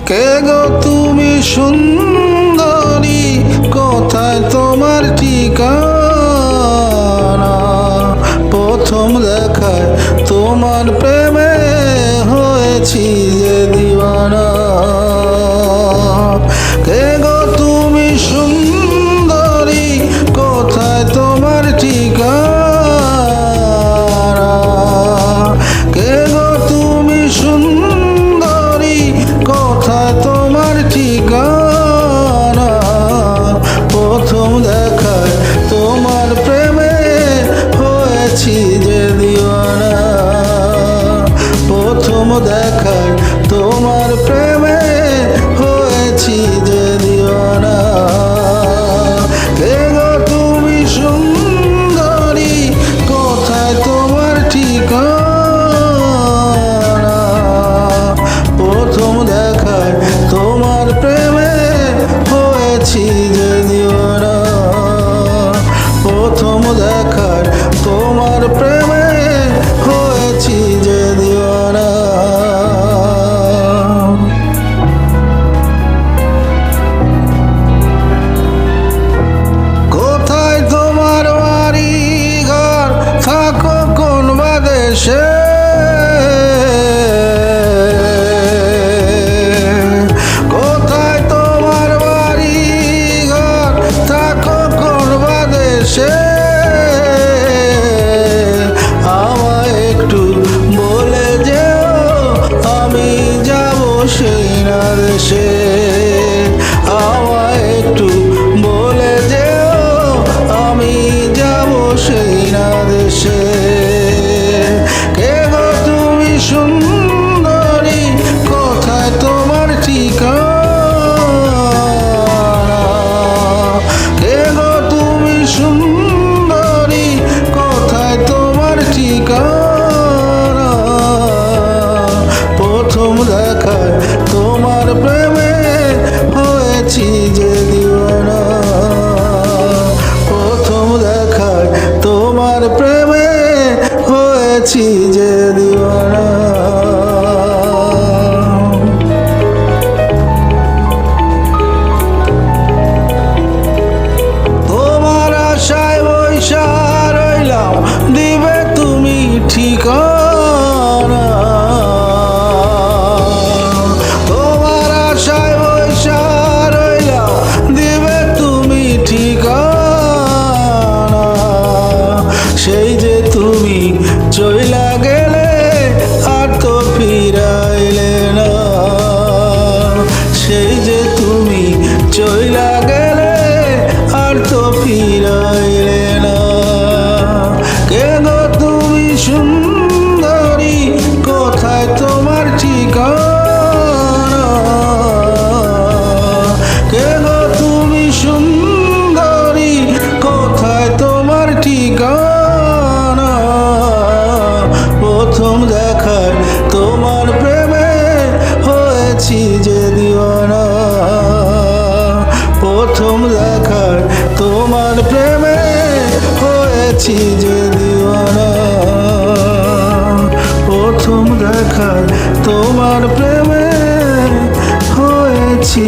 কে গো তুমি সুন্দরী, কোথায় তোমার ঠিকানা? প্রথম দেখায় তোমার প্রেমে হয়েছি যে দিওয়ানা। কে গো তুমি সুন্দরী, কোথায় তোমার ঠিকানা? কে গো তুমি সুন্দরী, কোথায় তোমার ঠিকানা? প্রথম দেখায় তোমার প্রেমে হয়েছি যে দিওয়ানা। প্রথম দেখায় তোমার প্রেমে হয়েছি যে দিওয়ানা। কে গো তুমি সুন্দরী, কোথায় তোমার ঠিকানা? প্রথম দেখায় তোমার প্রেমে হয়েছি যে দিওয়ানা। প্রথম দেখায় তোমার প্রেমে হয়েছি যে দিওয়ানা। কোথায় তোমার বাড়ি ঘর, থাকো কোন বা দেশে? কোথায় তোমার বাড়ি ঘর, থাকো কোন বা দেশে? আমায় একটু বলে যেও, আমি যাব সেই না দেশে। আমায় একটু বলে যেও, আমি যাব সেই না দেশে। কে গো তুমি সুন্দরী, কোথায় তোমার ঠিকানা? কে গো তুমি সুন্দরী, কোথায় তোমার ঠিকানা? প্রথম দেখায় তোমার প্রেমে হয়েছি যে দিওয়ানা। প্রথম দেখায় তোমার প্রেমে হয়েছি যে দিওয়ানা। তোমার আশায় বৈশা রইলাম, দিবে তুমি ঠিকানা? তোমার আশায় বৈশা রইলাম, দিবে তুমি ঠিকানা? সেই যে তুমি চইলা গেলে, আর তো ফিরাইলে না। সেই যে তুমি চইলা গেলে, আর তো ফিরাইলে না। কে গো তুমি সুন্দরী, কোথায় তোমার ঠিকানা? কে গো তুমি সুন্দরী, কোথায় তোমার ঠিকানা? প্রথম দেখায় তোমার প্রেমে হয়েছি যে দিওয়ানা। প্রথম দেখায় তোমার প্রেমে হয়েছি যে দিওয়ানা। প্রথম দেখায় তোমার প্রেমে হয়েছি